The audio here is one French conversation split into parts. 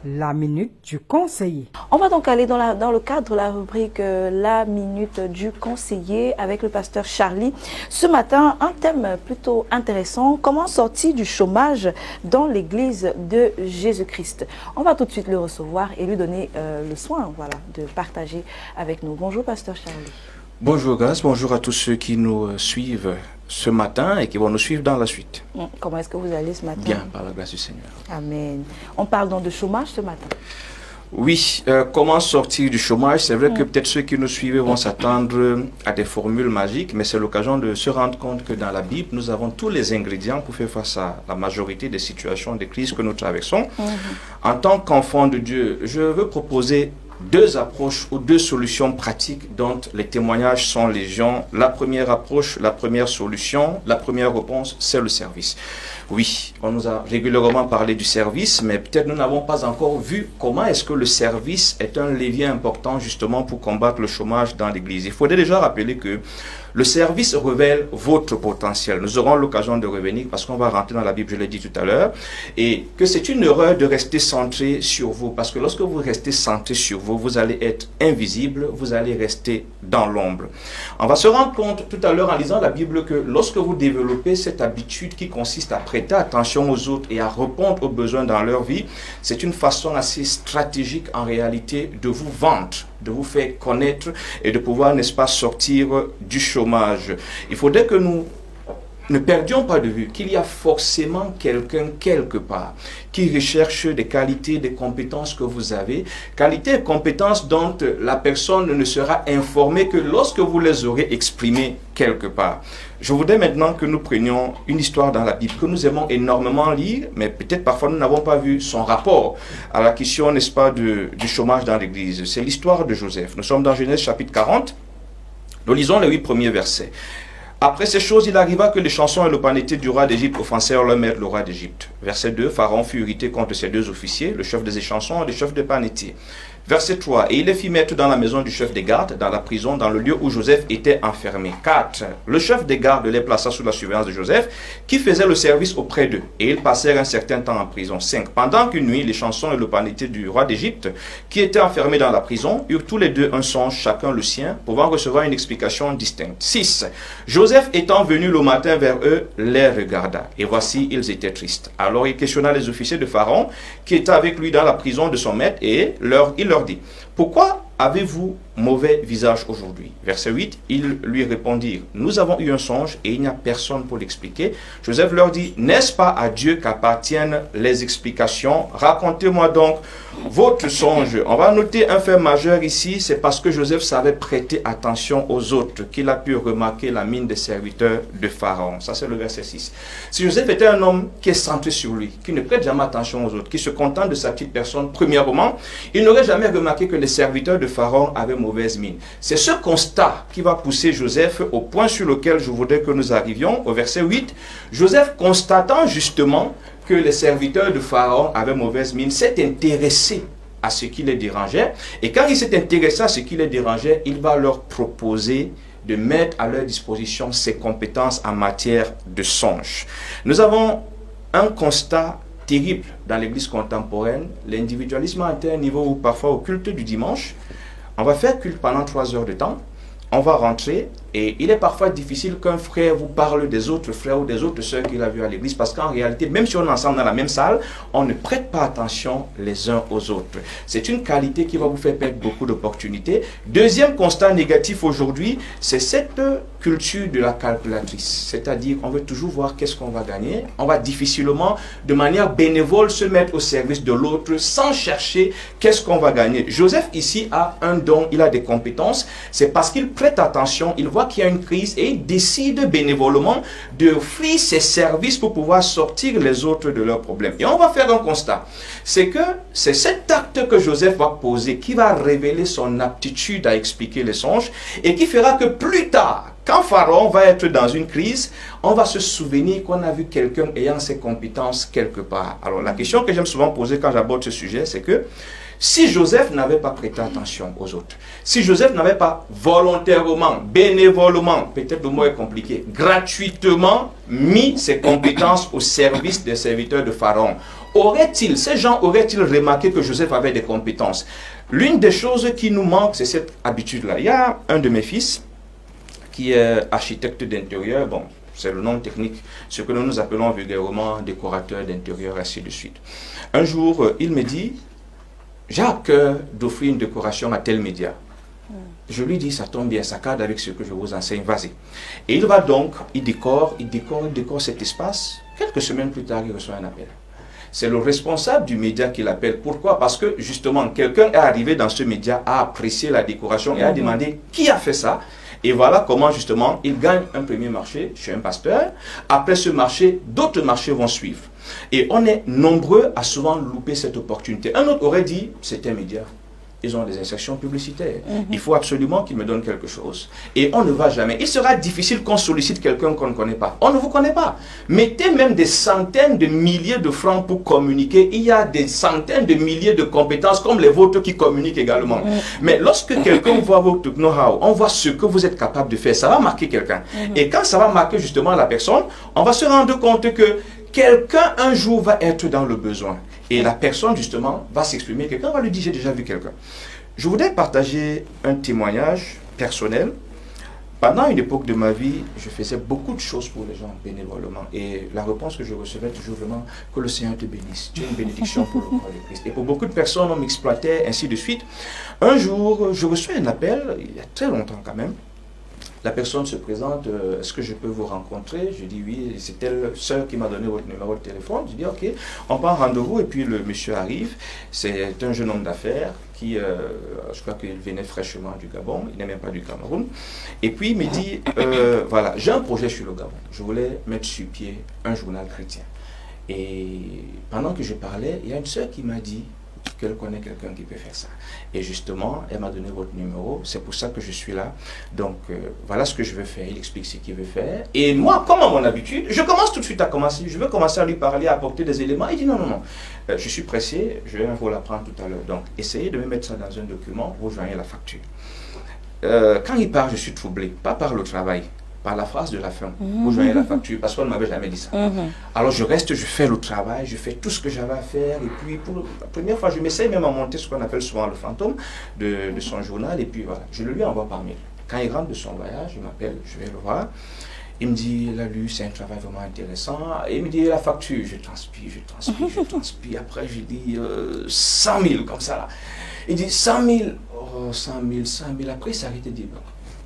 La minute du conseiller. On va donc aller dans le cadre de la rubrique La minute du conseiller avec le pasteur Charlie. Ce matin, un thème plutôt intéressant, comment sortir du chômage dans l'église de Jésus-Christ. On va tout de suite le recevoir et lui donner le soin de partager avec nous. Bonjour pasteur Charlie. Bonjour Grace, bonjour à tous ceux qui nous suivent ce matin et qui vont nous suivre dans la suite. Comment est-ce que vous allez ce matin? Bien, par la grâce du Seigneur. Amen. On parle donc de chômage ce matin. Oui, comment sortir du chômage? C'est vrai que peut-être ceux qui nous suivent vont s'attendre à des formules magiques, mais c'est l'occasion de se rendre compte que dans la Bible, nous avons tous les ingrédients pour faire face à la majorité des situations, des crises que nous traversons. En tant qu'enfant de Dieu, je veux proposer deux approches ou deux solutions pratiques dont les témoignages sont légion. La première approche, la première solution, la première réponse, c'est le service. Oui, on nous a régulièrement parlé du service, mais peut-être nous n'avons pas encore vu comment est-ce que le service est un levier important justement pour combattre le chômage dans l'Église. Il faudrait déjà rappeler que le service révèle votre potentiel. Nous aurons l'occasion de revenir parce qu'on va rentrer dans la Bible, je l'ai dit tout à l'heure, et que c'est une erreur de rester centré sur vous, parce que lorsque vous restez centré sur vous, vous allez être invisible, vous allez rester dans l'ombre. On va se rendre compte tout à l'heure en lisant la Bible que lorsque vous développez cette habitude qui consiste à prêter attention aux autres et à répondre aux besoins dans leur vie, c'est une façon assez stratégique en réalité de vous vendre, de vous faire connaître et de pouvoir, n'est-ce pas, sortir du chômage. Il faudrait que nous ne perdions pas de vue qu'il y a forcément quelqu'un quelque part qui recherche des qualités, des compétences que vous avez, qualités et compétences dont la personne ne sera informée que lorsque vous les aurez exprimées quelque part. Je voudrais maintenant que nous prenions une histoire dans la Bible que nous aimons énormément lire, mais peut-être parfois nous n'avons pas vu son rapport à la question, n'est-ce pas, du chômage dans l'Église. C'est l'histoire de Joseph. Nous sommes dans Genèse chapitre 40. Nous lisons les 8 premiers versets. Après ces choses, il arriva que les chansons et le panété du roi d'Égypte offensèrent leur maître, le roi d'Égypte. Verset 2, Pharaon fut irrité contre ses deux officiers, le chef des échansons et le chef des panétiers. Verset 3, et il les fit mettre dans la maison du chef des gardes, dans la prison, dans le lieu où Joseph était enfermé. 4, le chef des gardes les plaça sous la surveillance de Joseph, qui faisait le service auprès d'eux, et ils passèrent un certain temps en prison. 5, pendant qu'une nuit, les chansons et le panété du roi d'Égypte, qui étaient enfermés dans la prison, eurent tous les deux un songe, chacun le sien, pouvant recevoir une explication distincte. 6, Joseph étant venu le matin vers eux, les regarda, et voici, ils étaient tristes. Alors il questionna les officiers de Pharaon, qui étaient avec lui dans la prison de son maître, et il leur dit, pourquoi avez-vous mauvais visage aujourd'hui? Verset 8, ils lui répondirent, nous avons eu un songe et il n'y a personne pour l'expliquer. Joseph leur dit, n'est-ce pas à Dieu qu'appartiennent les explications? Racontez-moi donc votre songe. On va noter un fait majeur ici, c'est parce que Joseph savait prêter attention aux autres qu'il a pu remarquer la mine des serviteurs de Pharaon. Ça c'est le verset 6. Si Joseph était un homme qui est centré sur lui, qui ne prête jamais attention aux autres, qui se contente de sa petite personne, premièrement, il n'aurait jamais remarqué que les serviteurs de Pharaon avaient mauvaise mine. C'est ce constat qui va pousser Joseph au point sur lequel je voudrais que nous arrivions, au verset 8. Joseph, constatant justement que les serviteurs de Pharaon avaient mauvaise mine, s'est intéressé à ce qui les dérangeait. Et quand il s'est intéressé à ce qui les dérangeait, il va leur proposer de mettre à leur disposition ses compétences en matière de songe. Nous avons un constat terrible dans l'Église contemporaine. L'individualisme a atteint un niveau où parfois au culte du dimanche, on va faire culte pendant 3 heures de temps, on va rentrer et il est parfois difficile qu'un frère vous parle des autres frères ou des autres sœurs qu'il a vus à l'église parce qu'en réalité, même si on est ensemble dans la même salle, on ne prête pas attention les uns aux autres. C'est une qualité qui va vous faire perdre beaucoup d'opportunités. Deuxième constat négatif aujourd'hui, c'est cette culture de la calculatrice. C'est-à-dire, on veut toujours voir qu'est-ce qu'on va gagner. On va difficilement, de manière bénévole, se mettre au service de l'autre sans chercher qu'est-ce qu'on va gagner. Joseph ici a un don, il a des compétences. C'est parce qu'il prête attention, il voit qu'il y a une crise et il décide bénévolement d'offrir ses services pour pouvoir sortir les autres de leurs problèmes. Et on va faire un constat. C'est que c'est cet acte que Joseph va poser qui va révéler son aptitude à expliquer les songes et qui fera que plus tard, quand Pharaon va être dans une crise, on va se souvenir qu'on a vu quelqu'un ayant ses compétences quelque part. Alors la question que j'aime souvent poser quand j'aborde ce sujet, c'est que si Joseph n'avait pas prêté attention aux autres, si Joseph n'avait pas volontairement, bénévolement, peut-être le mot est compliqué, gratuitement mis ses compétences au service des serviteurs de Pharaon, ces gens auraient-ils remarqué que Joseph avait des compétences? L'une des choses qui nous manque, c'est cette habitude-là. Il y a un de mes fils qui est architecte d'intérieur, bon, c'est le nom technique, ce que nous appelons vulgairement décorateur d'intérieur, ainsi de suite. Un jour, il me dit, j'ai à cœur d'offrir une décoration à tel média. Je lui dis, ça tombe bien, ça cadre avec ce que je vous enseigne, vas-y. Et il va donc, il décore cet espace. Quelques semaines plus tard, il reçoit un appel. C'est le responsable du média qui l'appelle. Pourquoi? Parce que justement, quelqu'un est arrivé dans ce média, a apprécié la décoration et a demandé qui a fait ça. Et voilà comment justement il gagne un premier marché chez un pasteur. Après ce marché, d'autres marchés vont suivre. Et on est nombreux à souvent louper cette opportunité. Un autre aurait dit, c'est un média. Ils ont des insertions publicitaires. Il faut absolument qu'ils me donnent quelque chose. Et on ne va jamais. Il sera difficile qu'on sollicite quelqu'un qu'on ne connaît pas. On ne vous connaît pas. Mettez même des centaines de milliers de francs pour communiquer. Il y a des centaines de milliers de compétences comme les vôtres qui communiquent également. Mais lorsque quelqu'un voit votre know-how, on voit ce que vous êtes capable de faire, ça va marquer quelqu'un. Et quand ça va marquer justement la personne, on va se rendre compte que quelqu'un un jour va être dans le besoin. Et la personne, justement, va s'exprimer. Quelqu'un va lui dire, j'ai déjà vu quelqu'un. Je voudrais partager un témoignage personnel. Pendant une époque de ma vie, je faisais beaucoup de choses pour les gens bénévolement. Et la réponse que je recevais toujours vraiment, que le Seigneur te bénisse. Tu es une bénédiction pour le corps de Christ. Et pour beaucoup de personnes, on m'exploitait, ainsi de suite. Un jour, je reçois un appel, il y a très longtemps quand même. La personne se présente, est-ce que je peux vous rencontrer? Je dis oui, c'est telle sœur qui m'a donné votre numéro de téléphone. Je dis ok, on prend rendez-vous et puis le monsieur arrive. C'est un jeune homme d'affaires qui, je crois qu'il venait fraîchement du Gabon, il n'est même pas du Cameroun. Et puis il me dit, voilà, j'ai un projet sur le Gabon. Je voulais mettre sur pied un journal chrétien. Et pendant que je parlais, il y a une sœur qui m'a dit qu'elle connaît quelqu'un qui peut faire ça. Et justement, elle m'a donné votre numéro, c'est pour ça que je suis là. Donc, voilà ce que je veux faire. Il explique ce qu'il veut faire. Et moi, comme à mon habitude, je commence tout de suite à commencer. Je veux commencer à lui parler, à apporter des éléments. Il dit non, non, non, je suis pressé, je vais vous l'apprendre tout à l'heure. Donc, essayez de me mettre ça dans un document, vous joignez la facture. Quand il part, je suis troublé, pas par le travail, par la phrase de la fin, vous joignez la facture, parce qu'on ne m'avait jamais dit ça. Alors je reste, je fais le travail, je fais tout ce que j'avais à faire, et puis pour la première fois, je m'essaye même à monter ce qu'on appelle souvent le fantôme de son journal, et puis voilà, je le lui envoie par mail. Quand il rentre de son voyage, il m'appelle, je vais le voir, il me dit, il a lu, c'est un travail vraiment intéressant, et il me dit, la facture, je transpire, après je dis 100 000, comme ça là. Il dit 100 000, oh 100 000, après il s'arrête de dire,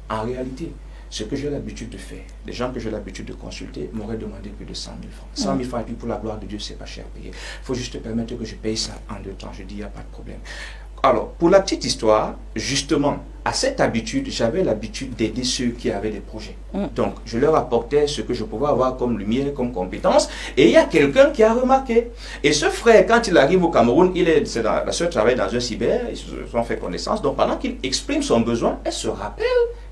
en réalité, ce que j'ai l'habitude de faire, les gens que j'ai l'habitude de consulter m'auraient demandé plus de 100 000 francs. 100 000 francs, et puis pour la gloire de Dieu, c'est pas cher à payer. Il faut juste permettre que je paye ça en 2 temps. Je dis, il n'y a pas de problème. Alors, pour la petite histoire, justement, à cette habitude, j'avais l'habitude d'aider ceux qui avaient des projets. Donc, je leur apportais ce que je pouvais avoir comme lumière, comme compétence, et il y a quelqu'un qui a remarqué. Et ce frère, quand il arrive au Cameroun, la sœur travaille dans un cyber, ils se sont fait connaissance, donc pendant qu'il exprime son besoin, elle se rappelle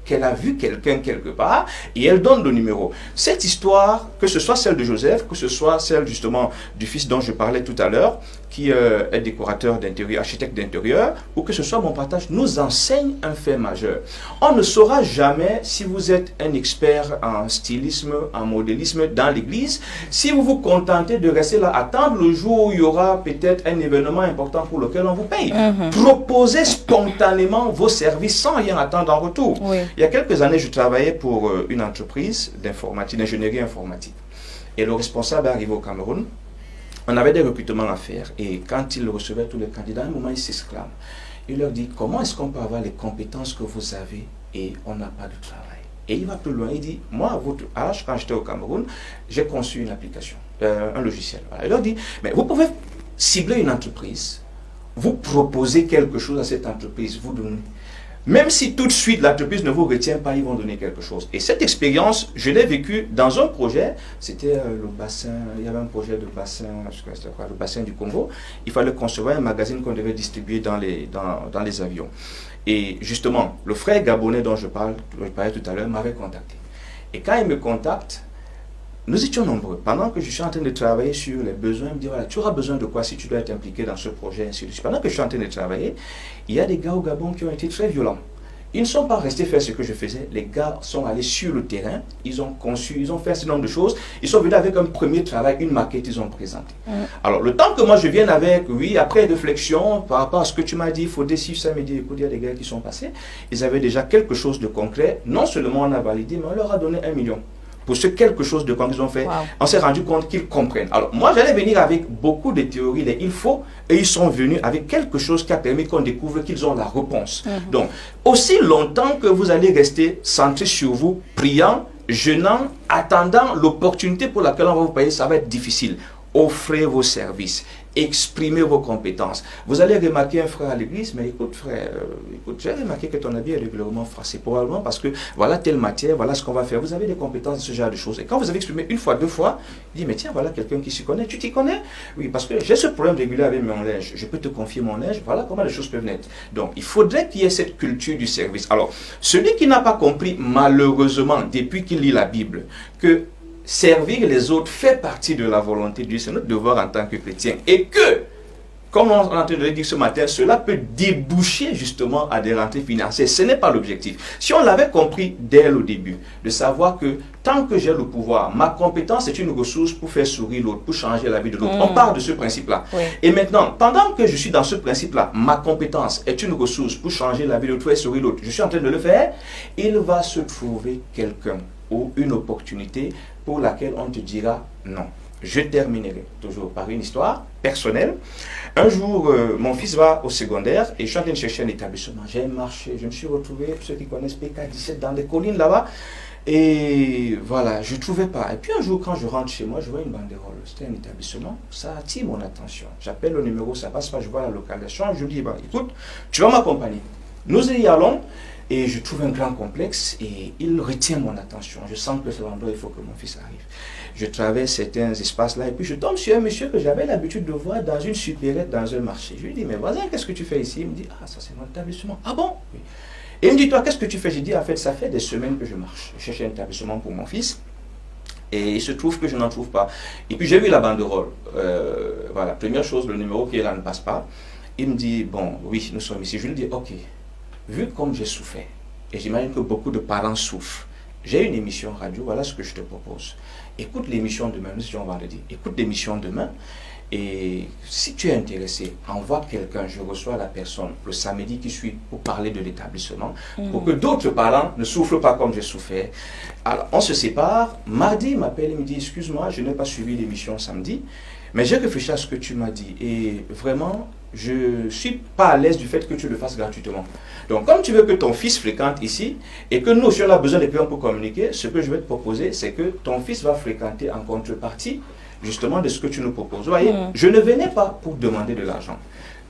qu'elle a vu quelqu'un quelque part et elle donne le numéro. Cette histoire, que ce soit celle de Joseph, que ce soit celle justement du fils dont je parlais tout à l'heure, qui est décorateur d'intérieur, architecte d'intérieur, ou que ce soit mon partage, nous enseigne un fait majeur. On ne saura jamais si vous êtes un expert en stylisme, en modélisme dans l'église, si vous vous contentez de rester là, attendre le jour où il y aura peut-être un événement important pour lequel on vous paye. Proposez spontanément vos services sans rien attendre en retour. Oui. Il y a quelques années, je travaillais pour une entreprise d'informatique, d'ingénierie informatique. Et le responsable est arrivé au Cameroun. On avait des recrutements à faire et quand il recevait tous les candidats, à un moment, il s'exclame. Il leur dit, comment est-ce qu'on peut avoir les compétences que vous avez et on n'a pas de travail? Et il va plus loin, il dit, moi, à votre âge, quand j'étais au Cameroun, j'ai conçu une application, un logiciel. Voilà. Il leur dit, mais vous pouvez cibler une entreprise, vous proposez quelque chose à cette entreprise, vous donnez. Même si tout de suite l'entreprise ne vous retient pas, ils vont donner quelque chose. Et cette expérience, je l'ai vécue dans un projet, c'était le bassin, il y avait un projet de bassin, le bassin du Congo. Il fallait concevoir un magazine qu'on devait distribuer dans les avions. Et justement, le frère gabonais dont je parlais tout à l'heure m'avait contacté. Et quand il me contacte, nous étions nombreux. Pendant que je suis en train de travailler sur les besoins, il me dit, voilà, tu auras besoin de quoi si tu dois être impliqué dans ce projet, ainsi de suite. Pendant que je suis en train de travailler, il y a des gars au Gabon qui ont été très violents. Ils ne sont pas restés faire ce que je faisais. Les gars sont allés sur le terrain, ils ont conçu, ils ont fait un certain nombre de choses. Ils sont venus avec un premier travail, une maquette, ils ont présenté. Alors, le temps que moi je vienne avec, oui, après réflexion, par rapport à ce que tu m'as dit, il faut décider ça, me dit, écoute, il y a des gars qui sont passés. Ils avaient déjà quelque chose de concret. Non seulement on a validé, mais on leur a donné 1 million. Pour ce quelque chose de concret qu'ils ont fait, on s'est rendu compte qu'ils comprennent. Alors, moi, j'allais venir avec beaucoup de théories, les il faut, et ils sont venus avec quelque chose qui a permis qu'on découvre qu'ils ont la réponse. Donc, aussi longtemps que vous allez rester centré sur vous, priant, jeûnant, attendant l'opportunité pour laquelle on va vous payer, ça va être difficile. Offrez vos services, exprimez vos compétences. Vous allez remarquer un frère à l'église, mais écoute frère, écoute, j'ai remarqué que ton habit est régulièrement froissé. Probablement parce que voilà telle matière, voilà ce qu'on va faire. Vous avez des compétences de ce genre de choses. Et quand vous avez exprimé une fois, deux fois, il dit, mais tiens, voilà quelqu'un qui s'y connaît. Tu t'y connais? Oui, parce que j'ai ce problème régulier avec mon linge. Je peux te confier mon linge. Voilà comment les choses peuvent naître. Donc, il faudrait qu'il y ait cette culture du service. Alors, celui qui n'a pas compris, malheureusement, depuis qu'il lit la Bible, que servir les autres fait partie de la volonté de Dieu, c'est notre devoir en tant que chrétien. Et que, comme on est en train de le dire ce matin, cela peut déboucher justement à des rentrées financières. Ce n'est pas l'objectif. Si on l'avait compris dès le début, de savoir que tant que j'ai le pouvoir, ma compétence est une ressource pour faire sourire l'autre, pour changer la vie de l'autre. On part de ce principe-là. Oui. Et maintenant, pendant que je suis dans ce principe-là, ma compétence est une ressource pour changer la vie de l'autre, faire sourire l'autre, je suis en train de le faire, il va se trouver quelqu'un ou une opportunité pour laquelle on te dira non. Je terminerai toujours par une histoire personnelle. Un jour, mon fils va au secondaire et je suis en train de chercher un établissement. J'ai marché, je me suis retrouvé, pour ceux qui connaissent PK17, dans des collines là-bas. Et voilà, je ne trouvais pas. Et puis un jour, quand je rentre chez moi, je vois une banderole. C'était un établissement. Ça attire mon attention. J'appelle le numéro, ça passe pas, je vois la localisation. Je lui dis, bah, écoute, tu vas m'accompagner. Nous y allons. Et je trouve un grand complexe et il retient mon attention. Je sens que c'est l'endroit où il faut que mon fils arrive. Je traverse certains espaces-là et puis je tombe sur un monsieur que j'avais l'habitude de voir dans une supérette dans un marché. Je lui dis, mais voisin, qu'est-ce que tu fais ici? Il me dit, ah, ça c'est mon établissement. Ah bon? Oui. Et il me dit, toi, qu'est-ce que tu fais? J'ai dit, en fait, ça fait des semaines que je marche. Je cherche un établissement pour mon fils. Et il se trouve que je n'en trouve pas. Et puis j'ai vu la banderole. Voilà, première chose, le numéro qui est là ne passe pas. Il me dit, bon, oui, nous sommes ici. Je lui dis, ok. Vu comme j'ai souffert, et j'imagine que beaucoup de parents souffrent, j'ai une émission radio, voilà ce que je te propose. Écoute l'émission demain, nous étions vendredi, écoute l'émission demain, et si tu es intéressé, envoie quelqu'un, je reçois la personne le samedi qui suit pour parler de l'établissement, pour que d'autres parents ne souffrent pas comme j'ai souffert. Alors, on se sépare, mardi, il m'appelle et me dit, excuse-moi, je n'ai pas suivi l'émission samedi, mais j'ai réfléchi à ce que tu m'as dit, et vraiment, je ne suis pas à l'aise du fait que tu le fasses gratuitement. Donc, comme tu veux que ton fils fréquente ici, et que nous, si on a besoin de quelqu'un pour communiquer, ce que je vais te proposer, c'est que ton fils va fréquenter en contrepartie, justement, de ce que tu nous proposes. Vous voyez, je ne venais pas pour demander de l'argent.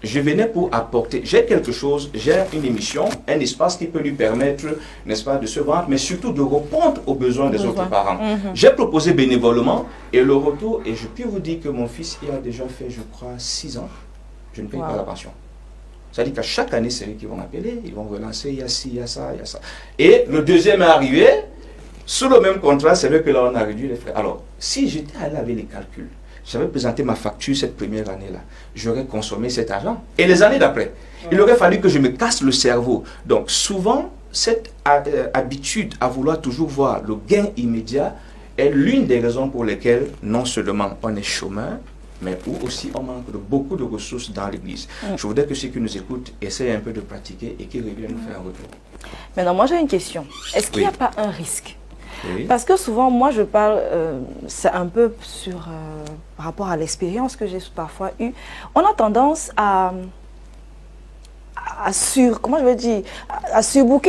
Je venais pour apporter, j'ai quelque chose, j'ai une émission, un espace qui peut lui permettre, n'est-ce pas, de se vendre, mais surtout de répondre aux besoins des autres parents. J'ai proposé bénévolement, et le retour, et je peux vous dire que mon fils, il a déjà fait, je crois, 6 ans, je ne paye pas la pension. C'est-à-dire qu'à chaque année, c'est eux qui vont appeler, ils vont relancer, il y a ci, il y a ça, il y a ça. Et le deuxième est arrivé, sous le même contrat, c'est vrai que là, on a réduit les frais. Alors, si j'étais allé avec les calculs, j'avais présenté ma facture cette première année-là, j'aurais consommé cet argent. Et les années d'après, il aurait fallu que je me casse le cerveau. Donc, souvent, cette habitude à vouloir toujours voir le gain immédiat est l'une des raisons pour lesquelles, non seulement on est chômeur, mais où aussi on manque de beaucoup de ressources dans l'Église. Je voudrais que ceux qui nous écoutent essayent un peu de pratiquer et qu'ils reviennent nous faire un retour. Maintenant, moi j'ai une question. Est-ce qu'il n'y a pas un risque? Parce que souvent, moi je parle, c'est un peu sur, par rapport à l'expérience que j'ai parfois eue, on a tendance à surbooker,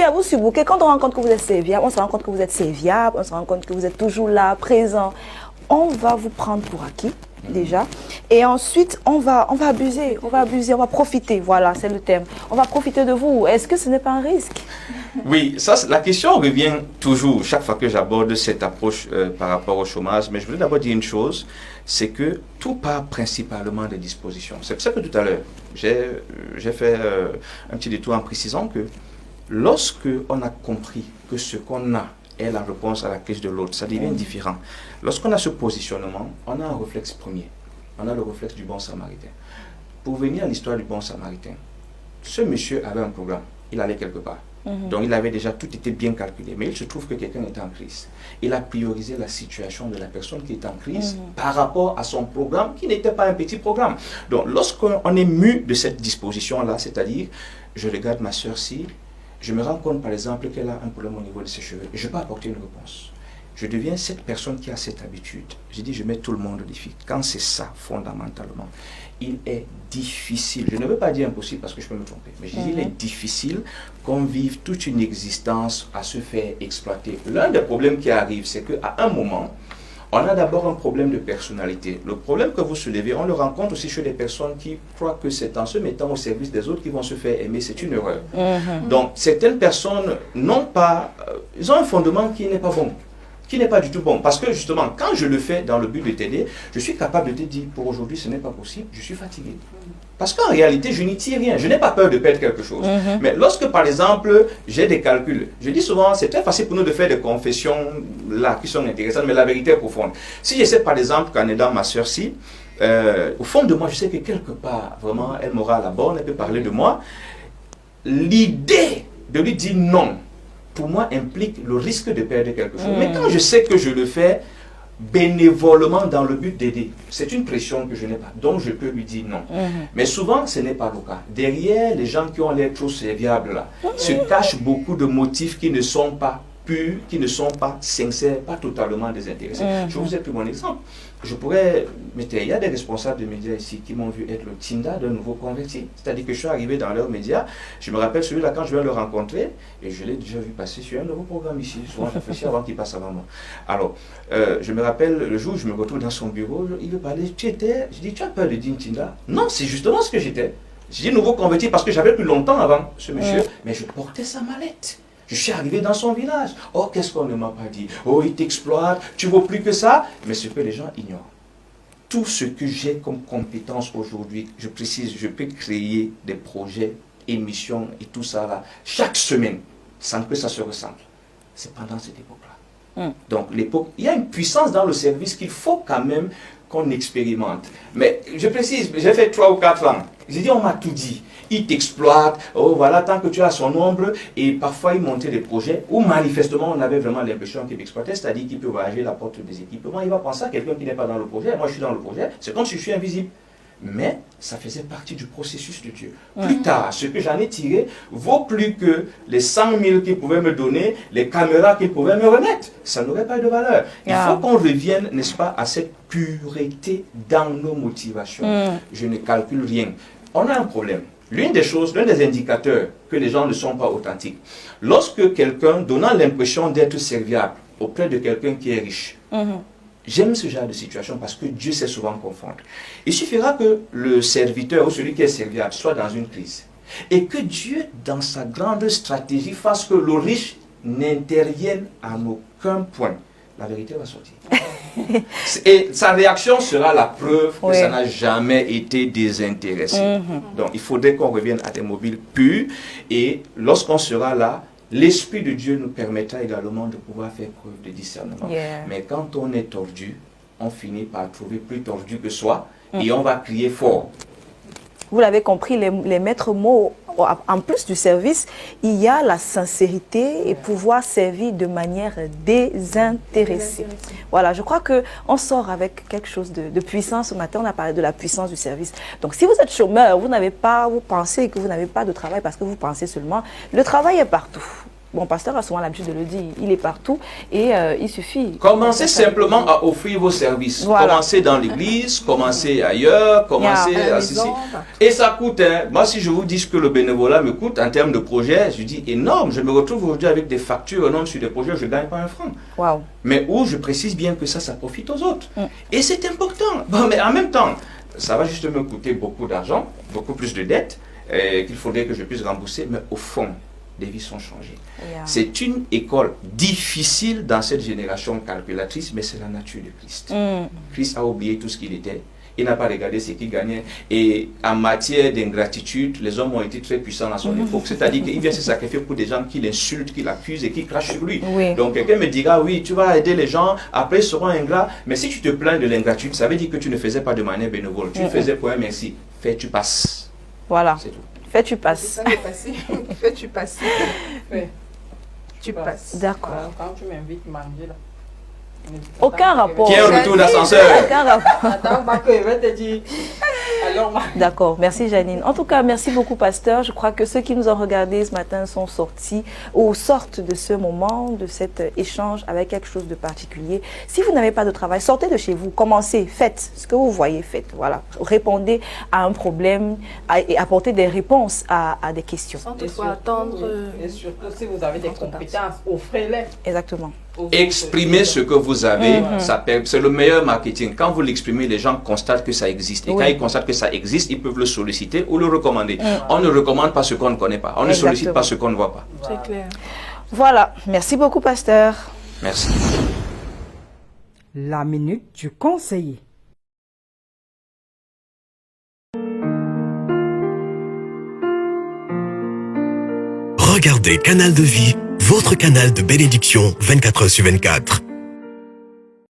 à vous surbooker. Quand on rend compte que vous êtes serviable, on se rend compte que vous êtes serviable, on se rend compte que vous êtes toujours là, présent. On va vous prendre pour acquis, déjà. Et ensuite, on va abuser, on va profiter. Voilà, c'est le terme. On va profiter de vous. Est-ce que ce n'est pas un risque? Oui, ça, la question revient toujours, chaque fois que j'aborde cette approche par rapport au chômage. Mais je voulais d'abord dire une chose, c'est que tout part principalement des dispositions. C'est pour ça que tout à l'heure, j'ai fait un petit détour en précisant que lorsque on a compris que ce qu'on a est la réponse à la crise de l'autre. Ça devient différent. Lorsqu'on a ce positionnement, on a un réflexe premier. On a le réflexe du bon samaritain. Pour venir à l'histoire du bon samaritain, ce monsieur avait un programme. Il allait quelque part. Donc il avait déjà tout été bien calculé. Mais il se trouve que quelqu'un était en crise. Il a priorisé la situation de la personne qui est en crise par rapport à son programme qui n'était pas un petit programme. Donc lorsqu'on est mu de cette disposition-là, c'est-à-dire, je regarde ma soeur-ci, je me rends compte par exemple qu'elle a un problème au niveau de ses cheveux. Je peux apporter une réponse. Je deviens cette personne qui a cette habitude. Je dis, je mets tout le monde au défi. Quand c'est ça, fondamentalement, il est difficile, je ne veux pas dire impossible parce que je peux me tromper, mais je dis il est difficile qu'on vive toute une existence à se faire exploiter. L'un des problèmes qui arrive, c'est qu'à un moment, on a d'abord un problème de personnalité. Le problème que vous soulevez, on le rencontre aussi chez des personnes qui croient que c'est en se mettant au service des autres qu'ils vont se faire aimer. C'est une erreur. Donc, certaines personnes n'ont pas, ils ont un fondement qui n'est pas bon, qui n'est pas du tout bon. Parce que justement, quand je le fais dans le but de t'aider, je suis capable de te dire, pour aujourd'hui, ce n'est pas possible, je suis fatigué. Parce qu'en réalité, je n'y tire rien. Je n'ai pas peur de perdre quelque chose. Mais lorsque, par exemple, j'ai des calculs, je dis souvent, c'est très facile pour nous de faire des confessions là, qui sont intéressantes, mais la vérité est profonde. Si j'essaie, par exemple, qu'en aidant ma soeur-ci, au fond de moi, je sais que quelque part, vraiment, elle m'aura à la borne, elle peut parler de moi. L'idée de lui dire non, pour moi, implique le risque de perdre quelque chose. Mais quand je sais que je le fais bénévolement dans le but d'aider, c'est une pression que je n'ai pas. Donc, je peux lui dire non. Mais souvent, ce n'est pas le cas. Derrière les gens qui ont l'air trop serviables, là, se cachent beaucoup de motifs qui ne sont pas purs, qui ne sont pas sincères, pas totalement désintéressés. Je vous ai pris mon exemple. Je pourrais, il y a des responsables de médias ici qui m'ont vu être le Tinda d'un nouveau converti. C'est-à-dire que je suis arrivé dans leurs médias, je me rappelle celui-là quand je viens le rencontrer, et je l'ai déjà vu passer sur un nouveau programme ici. Souvent, je réfléchis avant qu'il passe avant moi. Alors, je me rappelle le jour où je me retrouve dans son bureau, il veut parler, je dis, tu as peur de dire Tinda? Non, c'est justement ce que j'étais. J'ai dit nouveau converti parce que j'avais plus longtemps avant ce monsieur, mais je portais sa mallette. Je suis arrivé dans son village. Oh, qu'est-ce qu'on ne m'a pas dit? Oh, il t'exploite, tu vaux plus que ça. Mais ce que les gens ignorent. Tout ce que j'ai comme compétence aujourd'hui, je précise, je peux créer des projets, émissions et tout ça là, chaque semaine, sans que ça se ressemble. C'est pendant cette époque-là. Donc, l'époque, il y a une puissance dans le service qu'il faut quand même qu'on expérimente. Mais je précise, j'ai fait 3 ou 4 ans. J'ai dit, on m'a tout dit. Il t'exploite, oh voilà, tant que tu as son ombre, et parfois il montait des projets où manifestement on avait vraiment l'impression qu'il m'exploitait, c'est-à-dire qu'il peut voyager la porte des équipements, il va penser à quelqu'un qui n'est pas dans le projet, moi je suis dans le projet, c'est comme si je suis invisible. Mais ça faisait partie du processus de Dieu. Plus tard, ce que j'en ai tiré vaut plus que les 100 000 qu'il pouvait me donner, les caméras qu'il pouvait me remettre. Ça n'aurait pas de valeur. Il faut qu'on revienne, n'est-ce pas, à cette pureté dans nos motivations. Je ne calcule rien. On a un problème. L'un des indicateurs que les gens ne sont pas authentiques, lorsque quelqu'un donnant l'impression d'être serviable auprès de quelqu'un qui est riche, j'aime ce genre de situation parce que Dieu sait souvent confondre. Il suffira que le serviteur ou celui qui est serviable soit dans une crise et que Dieu, dans sa grande stratégie, fasse que le riche n'intervienne à aucun point. La vérité va sortir. Et sa réaction sera la preuve que ça n'a jamais été désintéressé. Donc il faudrait qu'on revienne à des mobiles purs et lorsqu'on sera là, l'Esprit de Dieu nous permettra également de pouvoir faire preuve de discernement. Mais quand on est tordu, on finit par trouver plus tordu que soi et on va crier fort. Vous l'avez compris, les maîtres mots, en plus du service, il y a la sincérité et pouvoir servir de manière désintéressée. Voilà, je crois qu'on sort avec quelque chose de puissant. Ce matin, on a parlé de la puissance du service. Donc, si vous êtes chômeur, vous pensez que vous n'avez pas de travail parce que vous pensez seulement, le travail est partout. Bon, pasteur a souvent l'habitude de le dire, il est partout et il suffit. Commencez simplement à offrir vos services. Voilà. Commencez dans l'église, commencez ailleurs, commencez à ceci. Et ça coûte. Hein. Moi, si je vous dis que le bénévolat me coûte en termes de projet, je dis énorme. Je me retrouve aujourd'hui avec des factures énormes sur des projets où je ne gagne pas un franc. Wow. Mais où je précise bien que ça profite aux autres. Et c'est important. Bon, mais en même temps, ça va juste me coûter beaucoup d'argent, beaucoup plus de dettes qu'il faudrait que je puisse rembourser. Mais au fond, les vies sont changées. C'est une école difficile dans cette génération calculatrice, mais c'est la nature de Christ. Christ a oublié tout ce qu'il était. il n'a pas regardé ce qu'il gagnait. Et en matière d'ingratitude, les hommes ont été très puissants à son époque. C'est-à-dire qu'il vient se sacrifier pour des gens qui l'insultent, qui l'accusent et qui crachent sur lui. Oui. Donc quelqu'un me dira, oui, tu vas aider les gens, après ils seront ingrats. Mais si tu te plains de l'ingratitude, ça veut dire que tu ne faisais pas de manière bénévole. Tu le faisais pour un merci. Fais, tu passes. Voilà. C'est tout. Fais, tu C'est passes. ça le passé. Fais, tu passes. Fais, tu passes. D'accord. Quand tu m'invites manger là. Aucun rapport. Qui est un retour d'ascenseur. Aucun rapport. Attends, pas que je vais te dire. Alors, D'accord, merci Janine. En tout cas, merci beaucoup pasteur. Je crois que ceux qui nous ont regardés ce matin sont sortis ou sortent de ce moment, de cet échange avec quelque chose de particulier. Si vous n'avez pas de travail, sortez de chez vous, commencez, faites ce que vous voyez, faites. Voilà, répondez à un problème et apportez des réponses à des questions. Sans et toutefois surtout, attendre. et surtout, si vous avez des compétences, offrez-les. Exactement. aux Exprimez autres. ce que vous avez, c'est le meilleur marketing. Quand vous l'exprimez, les gens constatent que ça existe. Et Oui. quand ils constatent que ça existe, ils peuvent le solliciter ou le recommander. On ne recommande pas ce qu'on ne connaît pas. On ne sollicite Exactement. pas ce qu'on ne voit pas. C'est clair. Voilà, merci beaucoup pasteur. Merci. La minute du conseiller. Regardez Canal de Vie, votre canal de bénédiction 24h sur 24.